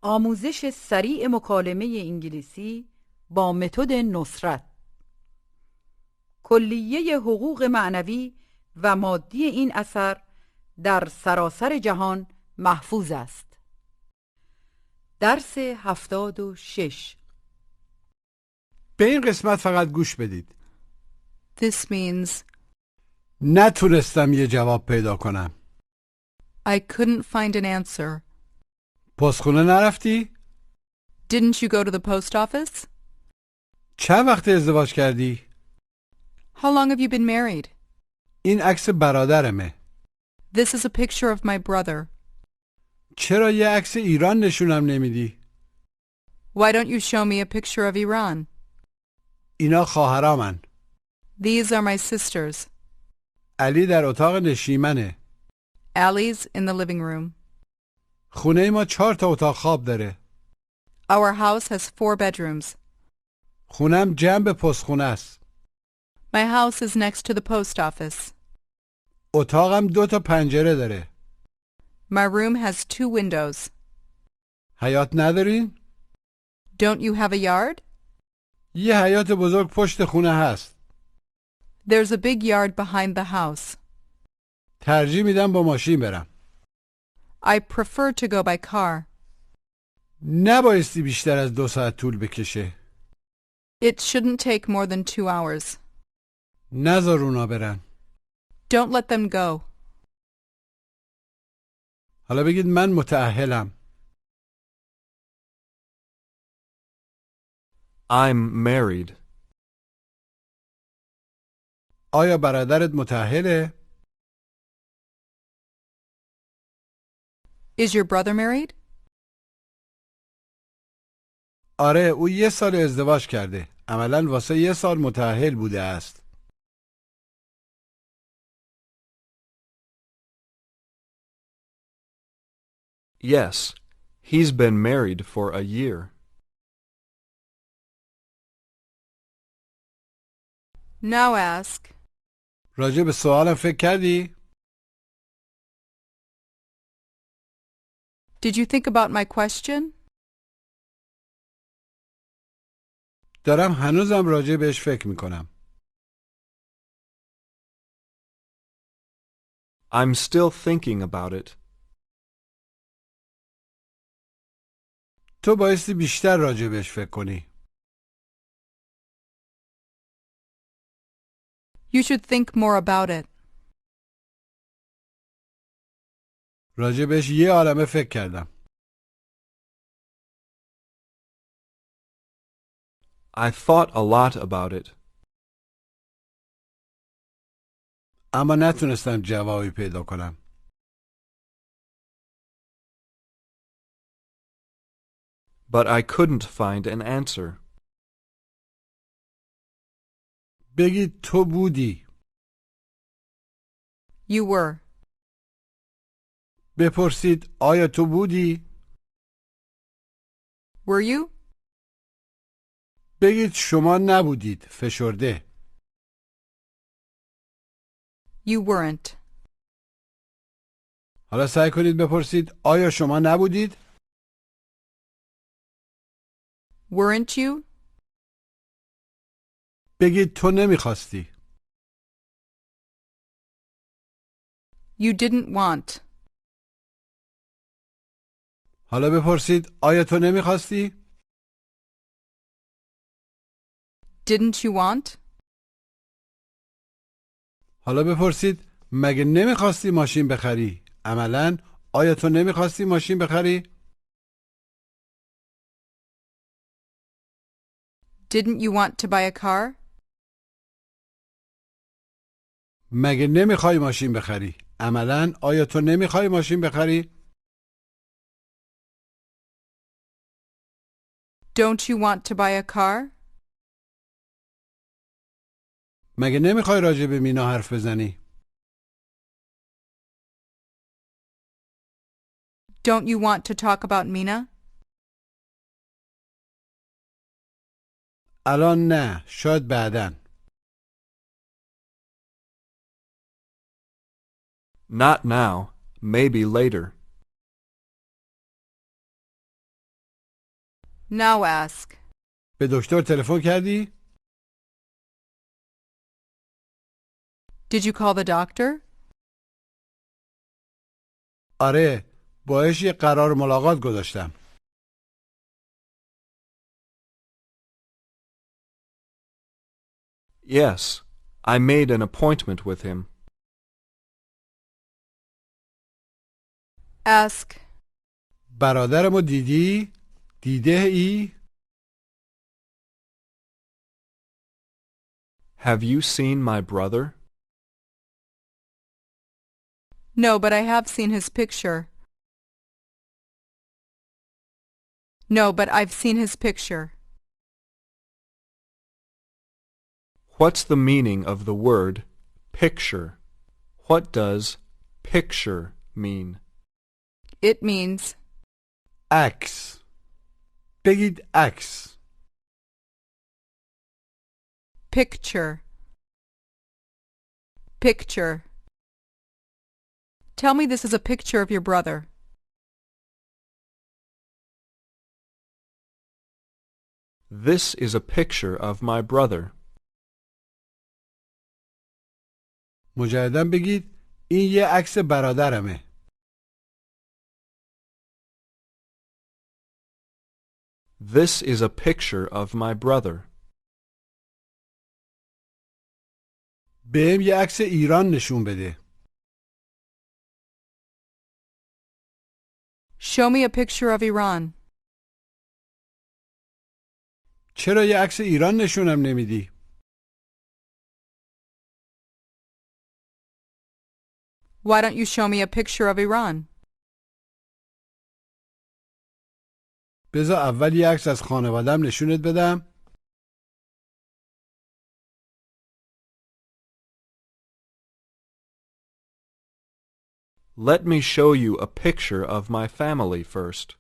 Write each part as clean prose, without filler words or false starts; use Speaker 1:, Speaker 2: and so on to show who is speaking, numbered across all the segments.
Speaker 1: آموزش سریع مکالمه انگلیسی با متد نصرت. کلیه حقوق معنوی و مادی این اثر در سراسر جهان محفوظ است. درس 76.
Speaker 2: به این قسمت فقط گوش بدید.
Speaker 3: This means
Speaker 2: نتونستم یه جواب پیدا کنم.
Speaker 3: I couldn't find an answer.
Speaker 2: پستخونه نرفتی؟
Speaker 3: Didn't you go to the post office?
Speaker 2: چند وقت ازدواج کردی؟
Speaker 3: How long have you been married?
Speaker 2: این عکس برادرمه.
Speaker 3: This is a picture of my brother.
Speaker 2: چرا یه عکس ایران نشونم نمیدی؟
Speaker 3: Why don't you show me a picture of Iran?
Speaker 2: اینا خواهرامن.
Speaker 3: These are my sisters.
Speaker 2: علی در اتاق نشیمنه.
Speaker 3: Allie's in the living room.
Speaker 2: خونه ما 4 تا اتاق خواب داره.
Speaker 3: Our house has 4 bedrooms.
Speaker 2: خونم جنب پستخونه است.
Speaker 3: My house is next to the post office.
Speaker 2: اتاقم 2 تا پنجره داره.
Speaker 3: My room has 2 windows.
Speaker 2: حیاط ندارین؟
Speaker 3: Don't you have a yard?
Speaker 2: یه حیاط بزرگ پشت خونه هست.
Speaker 3: There's a big yard behind the house.
Speaker 2: ترجیح میدم با ماشین برم.
Speaker 3: I prefer to go by car.
Speaker 2: نبایستی بیشتر از 2 ساعت طول بکشه.
Speaker 3: It shouldn't take more than 2 hours.
Speaker 2: نذار اونا برن.
Speaker 3: Don't let them go.
Speaker 2: حالا بگید من متأهلم.
Speaker 4: I'm married.
Speaker 2: آیا برادرت متأهله؟
Speaker 3: Is your brother married?
Speaker 2: آره، او 1 سال ازدواج کرده. عملاً واسه 1 سال متأهل بوده است.
Speaker 4: Yes, he's been married for a year.
Speaker 3: Now ask,
Speaker 2: راجع به سوالم فکر کردی؟
Speaker 3: did you think about my question?
Speaker 2: دارم هنوزم راجع بهش فکر میکنم.
Speaker 4: I'm still thinking about it.
Speaker 2: تو بایستی بیشتر راجع بهش فکر کنی.
Speaker 3: You should think more about it.
Speaker 2: راجع بهش یه عالمه فکر کردم.
Speaker 4: I thought a lot about it.
Speaker 2: اما نتونستم جوابی پیدا کنم.
Speaker 4: But I couldn't find an answer.
Speaker 2: بگید تو بودی.
Speaker 3: You were.
Speaker 2: بپرسید آیا تو بودی؟
Speaker 3: Were you?
Speaker 2: بگید شما نبودید. فشرده.
Speaker 3: You weren't.
Speaker 2: حالا سعی کنید بپرسید آیا شما نبودید؟
Speaker 3: Weren't you?
Speaker 2: بگید تو نمیخواستی.
Speaker 3: You didn't want.
Speaker 2: حالا بپرسید آیا تو نمیخواستی؟
Speaker 3: Didn't you want?
Speaker 2: حالا بپرسید مگه نمیخواستی ماشین بخری؟ عملاً آیا تو نمیخواستی ماشین بخری؟
Speaker 3: Didn't you want to buy a car?
Speaker 2: مگه نمیخوای ماشین بخری؟ عملاً آیا تو نمیخوای ماشین بخری؟
Speaker 3: Don't you want to buy a car?
Speaker 2: مگه نمیخوای راجع به مینا حرف بزنی؟
Speaker 3: Don't you want to talk about Mina?
Speaker 2: الان نه، شاید بعداً.
Speaker 4: Not now, maybe later.
Speaker 3: Now ask.
Speaker 2: به دکتر تلفن کردی؟
Speaker 3: Did you call the doctor?
Speaker 2: آره، باهاش یه قرار ملاقات گذاشتم.
Speaker 4: Yes, I made an appointment with him.
Speaker 3: Ask.
Speaker 2: برادرمو دیدی؟ دیده ای؟
Speaker 4: Have you seen my brother?
Speaker 3: No, but I have seen his picture. No, but I've seen his picture.
Speaker 4: What's the meaning of the word picture? What does picture mean?
Speaker 3: It means
Speaker 2: عکس. بگید عکس.
Speaker 3: picture. Picture. Tell me this is a picture of your brother.
Speaker 4: This is a picture of my brother.
Speaker 2: مجدداً بگید این یه عکس برادرمه.
Speaker 4: This is a picture of my brother.
Speaker 2: بهم یه عکس ایران نشون بده.
Speaker 3: Show me a picture of Iran.
Speaker 2: چرا یه عکس ایران نشونم نمیدی؟
Speaker 3: Why don't you show me a picture of Iran?
Speaker 2: بذار اول یه عکس از خانوادم نشونت بدم.
Speaker 4: Let me show you a picture of my family first.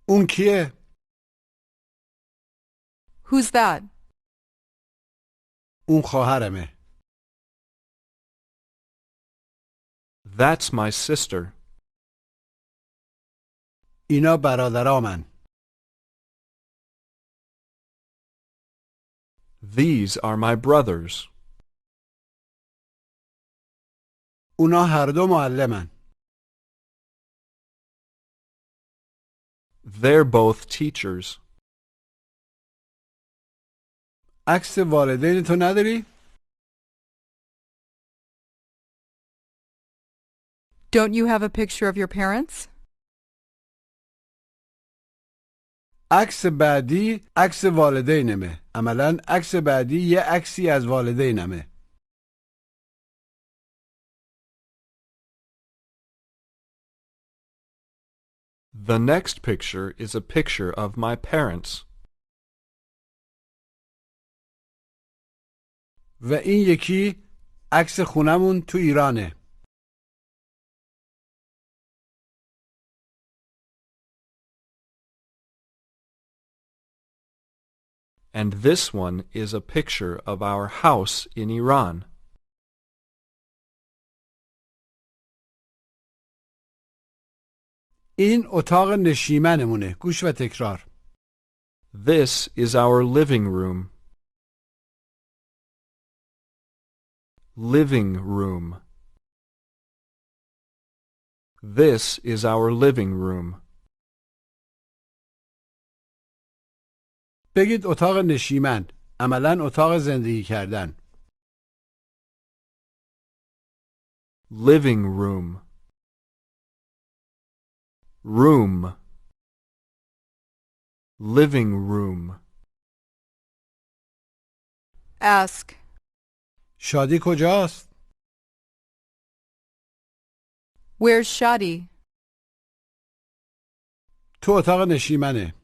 Speaker 2: اون کیه؟
Speaker 3: Who's that?
Speaker 2: اون خواهرمه.
Speaker 4: That's my sister.
Speaker 2: اینا برادرامن.
Speaker 4: These are my brothers.
Speaker 2: اونا هر دو معلمن.
Speaker 4: They're both teachers.
Speaker 2: عکس والدین تو نداری؟
Speaker 3: Don't you have a picture of your parents?
Speaker 2: عکس بعدی عکس والدینمه. عملاً عکس بعدی یه عکسی از والدینمه.
Speaker 4: The next picture is a picture of my parents.
Speaker 2: و این یکی عکس خونمون تو ایرانه.
Speaker 4: And this one is a picture of our house in Iran.
Speaker 2: این اتاق نشیمنمونه. گوش و تکرار.
Speaker 4: This is our living room. Living room. This is our living room.
Speaker 2: بگید اتاق نشیمن. عملاً اتاق زندگی کردن.
Speaker 4: Living room. Room. Living room.
Speaker 3: Ask.
Speaker 2: شادی کجاست؟
Speaker 3: Where's Shadi?
Speaker 2: تو اتاق نشیمنه.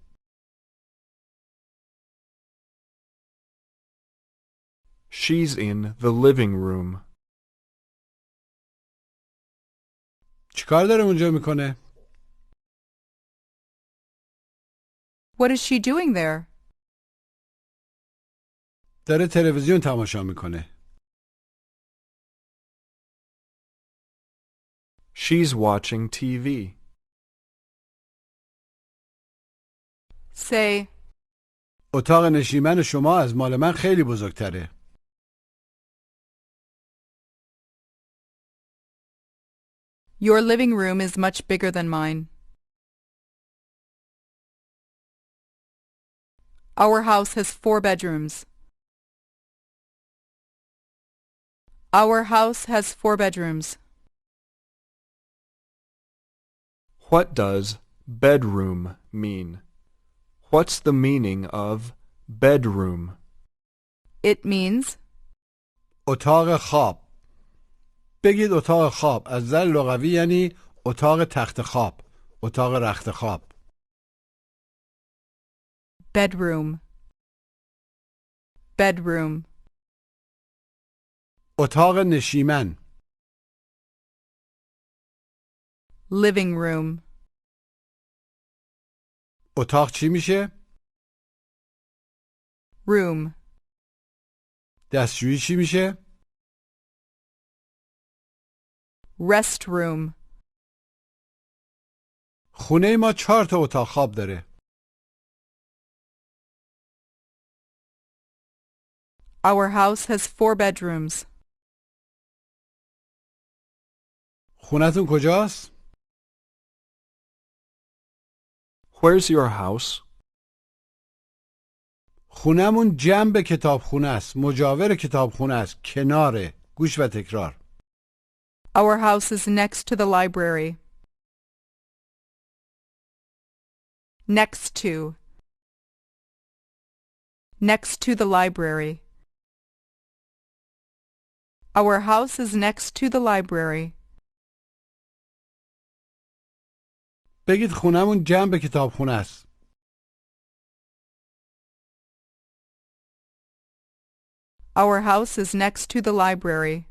Speaker 4: She's in the living room.
Speaker 2: چیکار داره اونجا میکنه؟
Speaker 3: What is she doing there?
Speaker 2: داره تلویزیون تماشا میکنه.
Speaker 4: She's watching TV.
Speaker 3: Say,
Speaker 2: اتاق نشیمن شما از مال من خیلی بزرگتره.
Speaker 3: your living room is much bigger than mine. Our house has 4 bedrooms. Our house has 4 bedrooms.
Speaker 4: What does bedroom mean? What's the meaning of bedroom?
Speaker 3: It means
Speaker 2: اتاق خواب. بگید اتاق خواب از نظر لغوی یعنی اتاق تخت خواب، اتاق رخت خواب.
Speaker 3: bedroom. Bedroom.
Speaker 2: اتاق نشیمن.
Speaker 3: Living room.
Speaker 2: اتاق چی میشه؟
Speaker 3: Room.
Speaker 2: دستشویی چی میشه؟
Speaker 3: Rest room.
Speaker 2: خونه ما 4 تا اتاق خواب داره.
Speaker 3: Our house has 4 bedrooms.
Speaker 2: خونتون کجاست؟
Speaker 4: Where's your house?
Speaker 2: خونمون جنب کتابخونه است، مجاور کتابخونه است، کناره. گوش و تکرار.
Speaker 3: Our house is next to the library. Next to. Next to the library. Our house is next to the library.
Speaker 2: بگید خونمون جنب کتابخونه است.
Speaker 3: Our house is next to the library.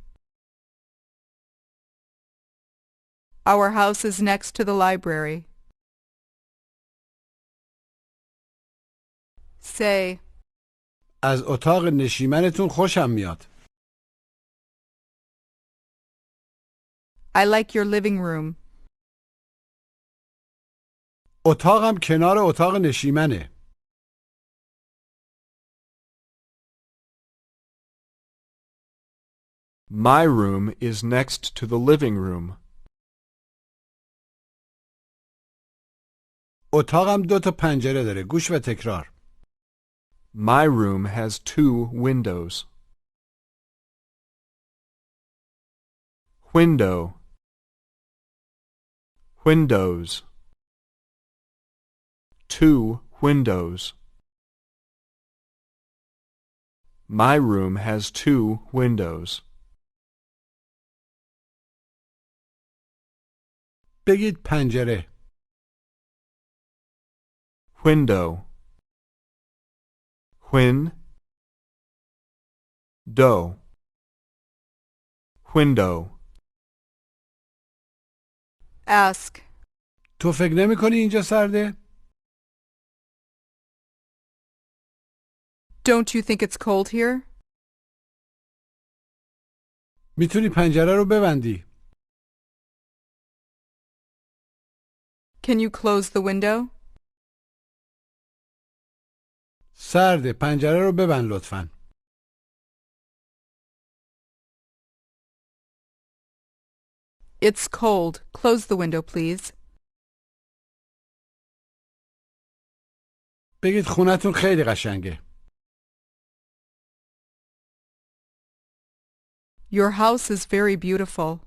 Speaker 3: Our house is next to the library. Say,
Speaker 2: از اتاق نشیمنتون خوشم میاد.
Speaker 3: I like your living room.
Speaker 2: اتاقم کنار اتاق نشیمنه.
Speaker 4: My room is next to the living room.
Speaker 2: اتاقم 2 تا پنجره داره. گوش و تکرار.
Speaker 4: My room has 2 windows. Window. Windows. 2 windows. My room has 2 windows.
Speaker 2: بگید پنجره.
Speaker 4: Window. Do. Window.
Speaker 3: Ask,
Speaker 2: تو فکر نمی کنی اینجا سرده؟
Speaker 3: don't you think it's cold here?
Speaker 2: میتونی پنجره رو ببندی.
Speaker 3: Can you close the window?
Speaker 2: سرده. پنجره رو ببند لطفاً.
Speaker 3: It's cold. Close the window, please.
Speaker 2: بگید خونتون خیلی قشنگه.
Speaker 3: Your house is very beautiful.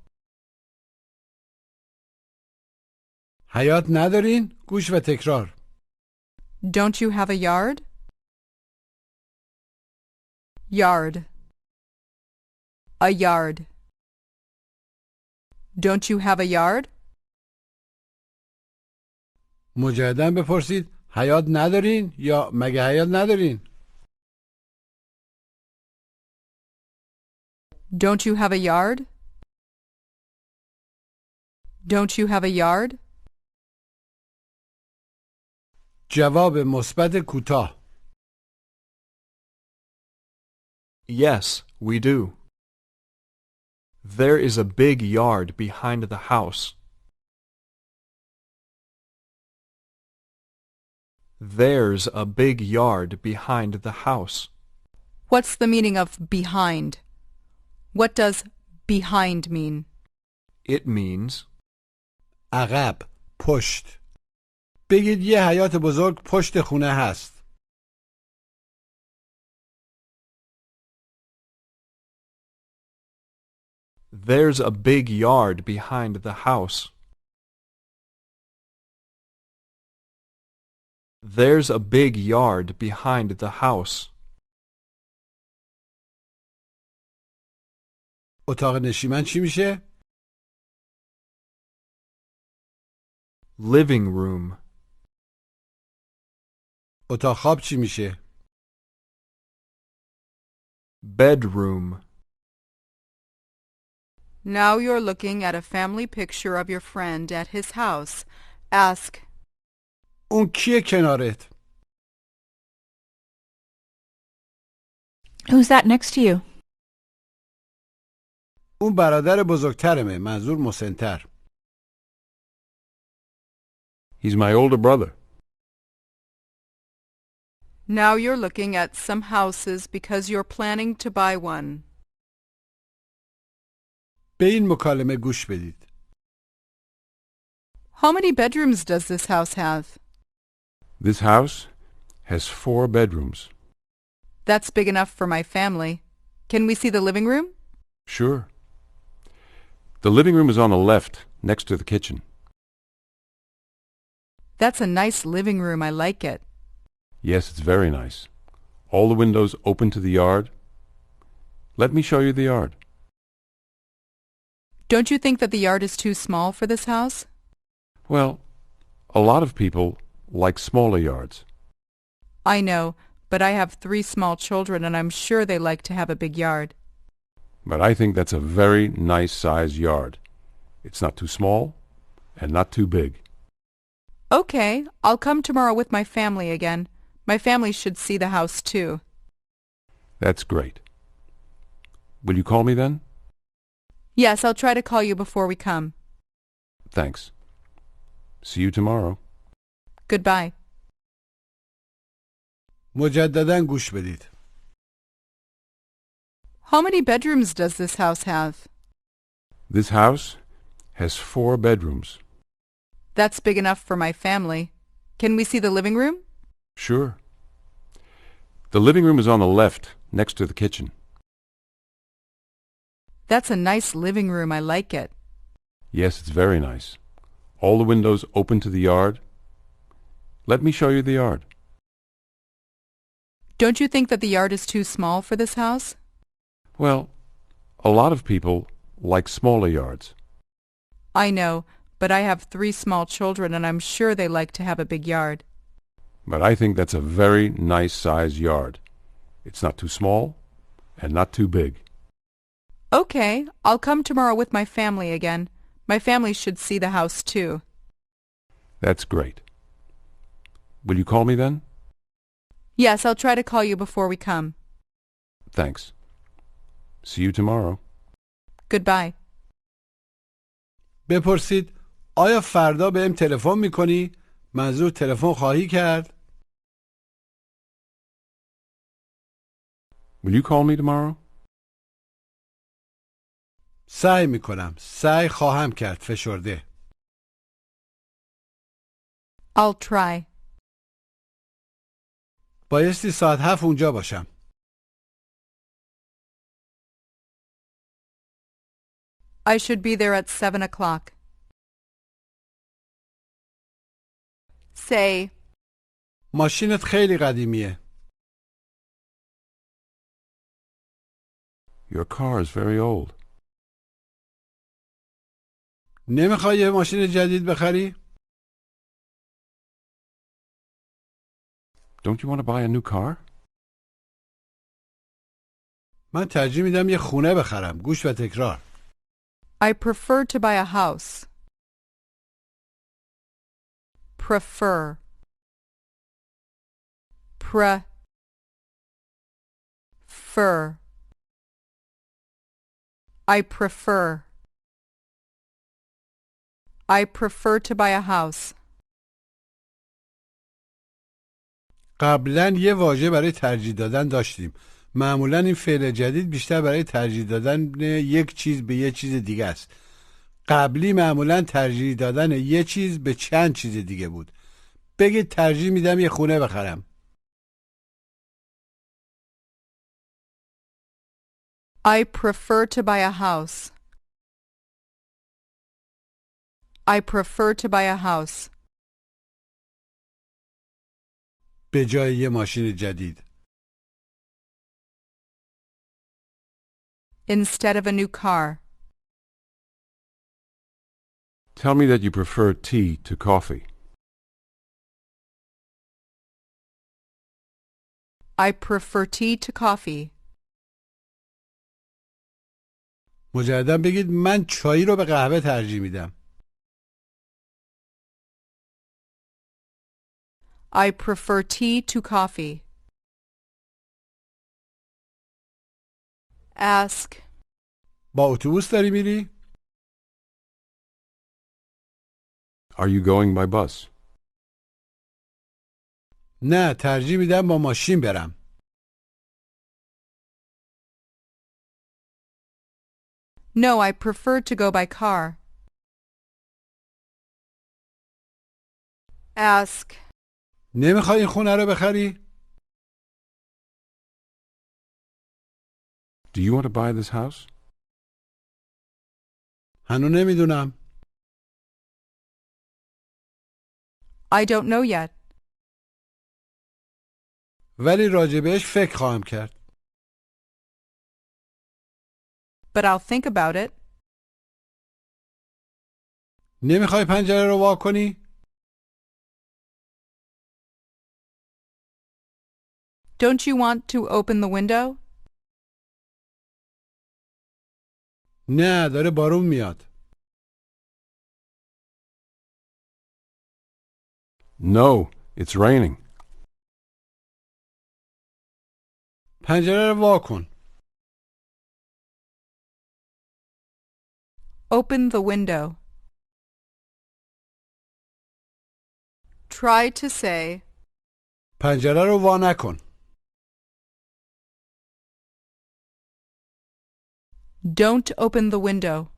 Speaker 2: حیاط ندارین؟ گوش و تکرار.
Speaker 3: Don't you have a yard? Yard. A yard. Don't you have a yard?
Speaker 2: مجدداً بپرسید حیاط ندارین یا مگه حیاط ندارین؟
Speaker 3: Don't you have a yard? Don't you have a yard?
Speaker 2: جواب مثبت کوتاه.
Speaker 4: Yes, we do. There is a big yard behind the house. There's a big yard behind the house.
Speaker 3: What's the meaning of behind? What does behind mean?
Speaker 4: It means
Speaker 2: عقب، پشت. بگید یه حیاط بزرگ پشت خونه هست.
Speaker 4: there's a big yard behind the house. There's a big yard behind the house.
Speaker 2: اتاق نشیمن چی میشه؟
Speaker 4: Living room.
Speaker 2: اتاق خواب چی میشه؟
Speaker 4: Bedroom.
Speaker 3: Now you're looking at a family picture of your friend at his house. Ask,
Speaker 2: اون کیه کنارت؟
Speaker 5: Who's that next to you?
Speaker 2: اون برادر بزرگترمه، منظور مسن‌تر.
Speaker 6: He's my older brother.
Speaker 3: now you're looking at some houses because you're planning to buy one.
Speaker 2: به این مکالمه گوش بدید.
Speaker 3: How many bedrooms does this house have?
Speaker 6: This house has 4 bedrooms.
Speaker 3: That's big enough for my family. Can we see the living room?
Speaker 6: Sure. The living room is on the left, next to the kitchen.
Speaker 3: That's a nice living room. I like it.
Speaker 6: Yes, it's very nice. All the windows open to the yard. Let me show you the yard.
Speaker 3: Don't you think that the yard is too small for this house?
Speaker 6: Well, a lot of people like smaller yards.
Speaker 3: I know, but I have 3 small children and I'm sure they like to have a big yard.
Speaker 6: But I think that's a very nice size yard. It's not too small and not too big.
Speaker 3: Okay, I'll come tomorrow with my family again. My family should see the house too.
Speaker 6: That's great. Will you call me then?
Speaker 3: Yes, I'll try to call you before we come.
Speaker 6: Thanks. See you tomorrow.
Speaker 3: Goodbye.
Speaker 2: مجدداً گوش بدید.
Speaker 3: How many bedrooms does this house have?
Speaker 6: This house has 4 bedrooms.
Speaker 3: That's big enough for my family. Can we see the living room?
Speaker 6: Sure. The living room is on the left, next to the kitchen.
Speaker 3: That's a nice living room. I like it.
Speaker 6: Yes, it's very nice. All the windows open to the yard. Let me show you the yard.
Speaker 3: Don't you think that the yard is too small for this house?
Speaker 6: Well, a lot of people like smaller yards.
Speaker 3: I know, but I have 3 small children and I'm sure they like to have a big yard.
Speaker 6: But I think that's a very nice size yard. It's not too small and not too big.
Speaker 3: Okay, I'll come tomorrow with my family again. My family should see the house too.
Speaker 6: That's great. Will you call me then?
Speaker 3: Yes, I'll try to call you before we come.
Speaker 6: Thanks. See you tomorrow.
Speaker 3: Goodbye.
Speaker 2: بپرسید آیا فردا بهم تلفن میکنی؟ منظور تلفن خواهی کرد؟
Speaker 6: Will you call me tomorrow?
Speaker 2: سعی میکنم. سعی خواهم کرد. فشرده.
Speaker 3: I'll try.
Speaker 2: بایستی ساعت 7 اونجا باشم.
Speaker 3: I should be there at 7 o'clock. Say,
Speaker 2: ماشینت خیلی قدیمیه.
Speaker 6: Your car is very old.
Speaker 2: نمیخوای یه ماشین جدید بخری؟
Speaker 6: Don't you want to buy a new car?
Speaker 2: من ترجیح میدم یه خونه بخرم. گوش و تکرار.
Speaker 3: I prefer to buy a house. Prefer. Fur. I prefer. I prefer to buy a house.
Speaker 2: قبلا یه واژه برای ترجیح دادن داشتیم. معمولا این فعل جدید بیشتر برای ترجیح دادن یک چیز به یه چیز دیگه است. قبلی معمولا ترجیح دادن یه چیز به چند چیز دیگه بود. بگید ترجیح میدم یه خونه بخرم.
Speaker 3: I prefer to buy a house. I prefer to buy a house.
Speaker 2: به جای یه ماشین جدید.
Speaker 3: Instead of a new car.
Speaker 6: Tell me that you prefer tea to coffee.
Speaker 3: I prefer tea to coffee.
Speaker 2: مجددا بگید من چای رو به قهوه ترجیح میدم.
Speaker 3: I prefer tea to coffee. Ask.
Speaker 2: با اتوبوس داری میری؟
Speaker 6: Are you going by bus?
Speaker 2: نه، ترجیح میدم با ماشین برم.
Speaker 3: No, I prefer to go by car. Ask.
Speaker 2: نمیخوای این خونه رو بخری؟
Speaker 6: Do you want to buy this house?
Speaker 2: هنوز نمیدونم.
Speaker 3: I don't know yet,
Speaker 2: ولی راجبش فکر خواهم کرد.
Speaker 3: but I'll think about it.
Speaker 2: نمیخوای پنجره رو وا کنی؟
Speaker 3: Don't you want to open the window?
Speaker 2: نه، داره بارون میاد.
Speaker 6: No, it's raining.
Speaker 2: پنجره رو وا کن.
Speaker 3: Open the window. Try to say,
Speaker 2: پنجره رو وا نکن.
Speaker 3: don't open the window.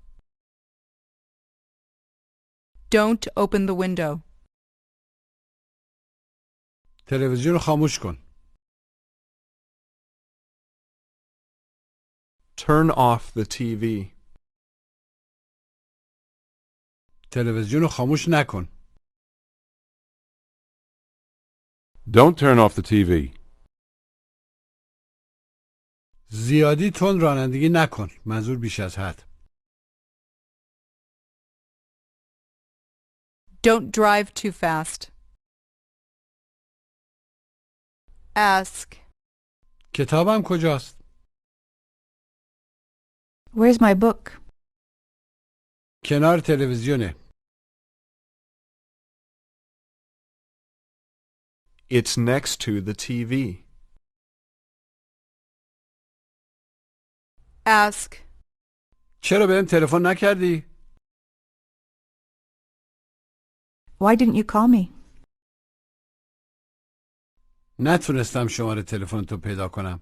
Speaker 3: Don't open the window.
Speaker 2: تلویزیون رو خاموش کن.
Speaker 4: Turn off the TV.
Speaker 2: تلویزیون رو خاموش نکن.
Speaker 6: Don't turn off the TV.
Speaker 2: زیادی تند رانندگی نکن. منظور بیش از حد.
Speaker 3: Don't drive too fast. Ask,
Speaker 2: کتابم کجاست؟
Speaker 5: Where's my book?
Speaker 2: کنار تلویزیونه.
Speaker 4: It's next to the TV.
Speaker 3: ask,
Speaker 2: چرا بهم تلفن نکردی؟
Speaker 5: Why didn't you call me?
Speaker 2: نتونستم شماره تلفن تو پیدا کنم.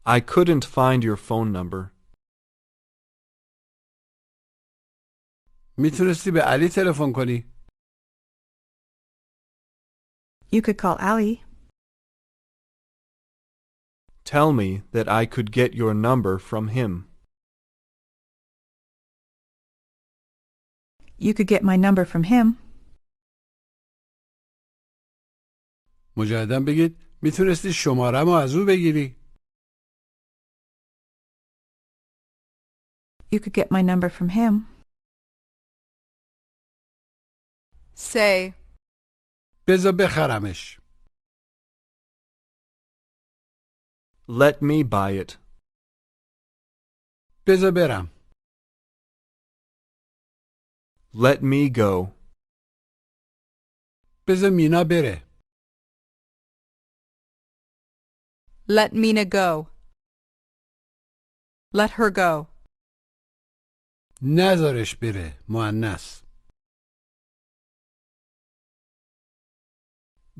Speaker 4: I couldn't find your phone number.
Speaker 2: میتونستی به علی تلفن کنی؟
Speaker 5: You could call Allie.
Speaker 4: Tell me that I could get your number from him.
Speaker 5: You could get my number from him.
Speaker 2: مجددا بگید میتونستی شماره‌مو از او بگیری؟
Speaker 5: You could get my number from him.
Speaker 3: say,
Speaker 2: بذار بخرمش.
Speaker 4: Let me buy it.
Speaker 2: بذار برم.
Speaker 4: Let me go.
Speaker 2: بذار مینا بره.
Speaker 3: let Mina go. Let her go.
Speaker 2: نذارش بره. مؤنث.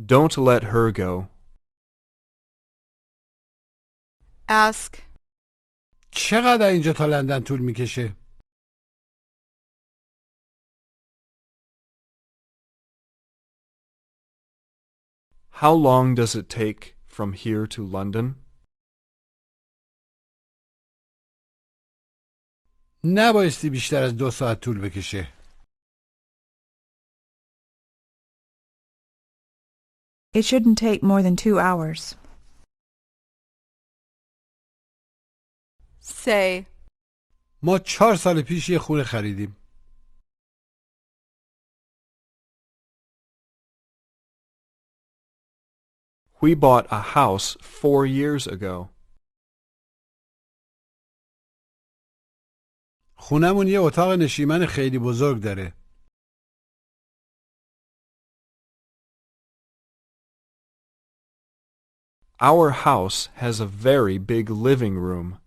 Speaker 4: Don't let her go.
Speaker 3: Ask.
Speaker 2: چقدر اینجا تا لندن طول میکشه؟
Speaker 4: How long does it take from here to London?
Speaker 2: نبایستی بیشتر از 2 ساعت طول بکشه.
Speaker 5: It shouldn't take more than 2 hours.
Speaker 3: Say.
Speaker 2: ما 4 سال پیش یه خونه خریدیم.
Speaker 4: We bought a house 4 years ago.
Speaker 2: خونمون یه اتاق نشیمن خیلی بزرگ داره.
Speaker 4: Our house has a very big living room.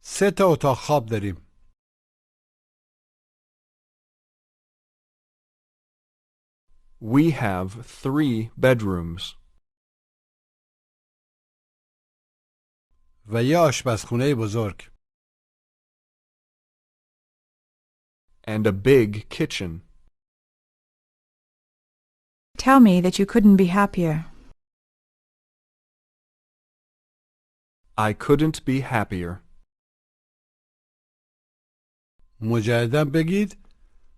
Speaker 2: 3 تا اتاق خواب داریم.
Speaker 4: We have 3 bedrooms.
Speaker 2: و یه آشپزخونه بزرگ.
Speaker 4: And a big kitchen.
Speaker 5: Tell me that you couldn't be happier.
Speaker 4: I couldn't be happier.
Speaker 2: مجددا بگید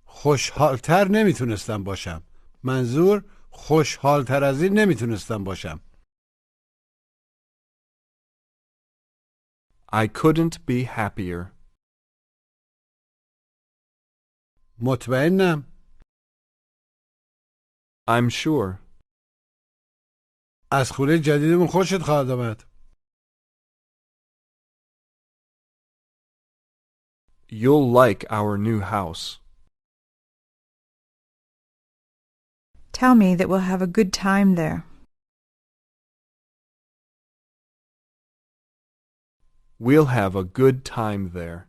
Speaker 2: خوشحالتر نمیتونستم باشم. منظور خوشحالتر از این نمیتونستم باشم.
Speaker 4: I couldn't be happier.
Speaker 2: مطمئنم.
Speaker 4: I'm sure.
Speaker 2: از خونه جدیدمون خوشت خواهد آمد.
Speaker 4: You'll like our new house.
Speaker 5: Tell me that we'll have a good time there.
Speaker 4: We'll have a good time there.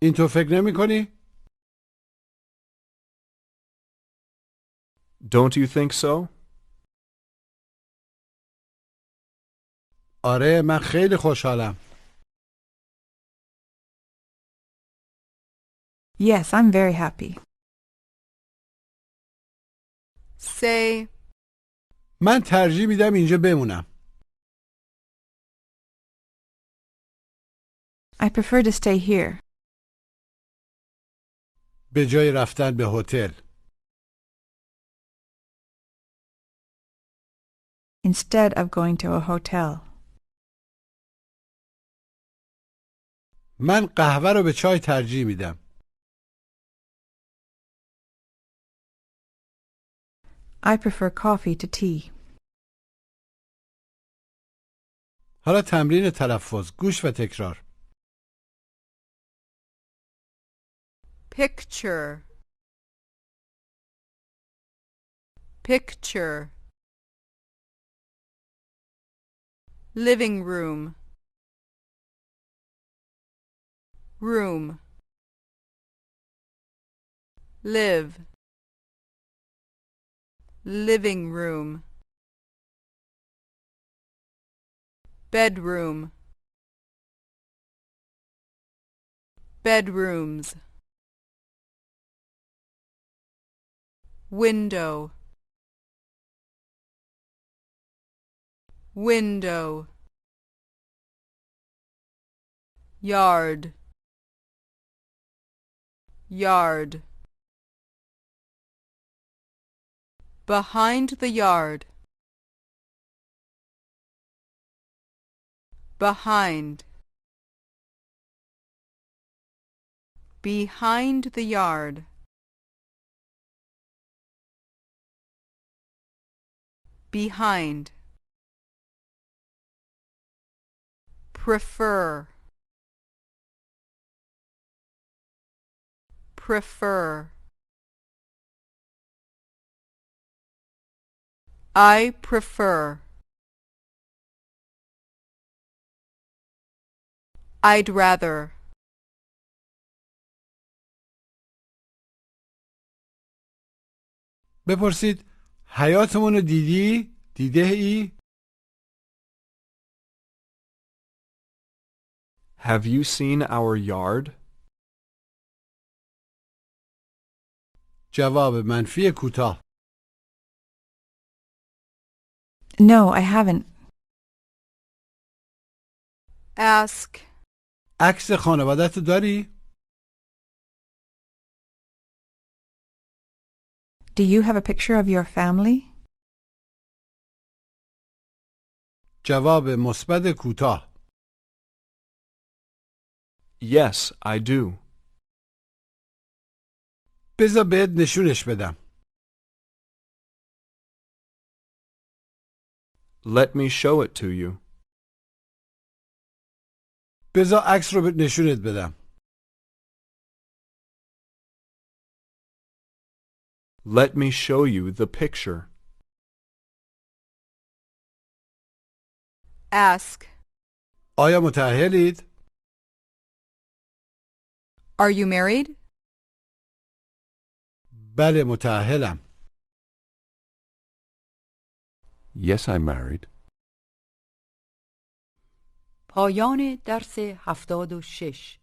Speaker 2: این تو فکر نمی کنی؟
Speaker 4: Don't you think so?
Speaker 2: آره من خیلی خوشحالم.
Speaker 5: Yes, I'm very happy.
Speaker 3: Say.
Speaker 2: من ترجیح میدم اینجا بمونم.
Speaker 5: I prefer to stay here.
Speaker 2: به جای رفتن به هتل.
Speaker 5: Instead of going to a hotel.
Speaker 2: من قهوه رو به چای ترجیح میدم.
Speaker 5: I prefer coffee to tea.
Speaker 2: حالا تمرین تلفظ. گوش و تکرار.
Speaker 3: Picture. Picture. Living room. Room. Live. Living room. Bedroom. Bedrooms. Window. Window. Yard. Yard. Behind the yard. Behind. Behind the yard. Behind. Prefer. Prefer. I prefer. I'd rather.
Speaker 2: بپرسید حیاتمون رو دیدی؟ دیده ای؟
Speaker 4: Have you seen our yard?
Speaker 2: جواب منفی کوتاه.
Speaker 5: No, I haven't.
Speaker 3: Ask.
Speaker 2: عکس خانوادت رو داری؟
Speaker 5: Do you have a picture of your family?
Speaker 2: جواب مثبت کوتاه.
Speaker 4: Yes, I do.
Speaker 2: بذار بهت نشونش بدم.
Speaker 4: Let me show it to you.
Speaker 2: بذار عکس رو نشونت بدم.
Speaker 4: Let me show you the picture.
Speaker 3: Ask.
Speaker 2: آیا متأهلید؟
Speaker 3: Are you married?
Speaker 2: بله متأهلم.
Speaker 6: Yes, I'm married.
Speaker 1: پایان درس 76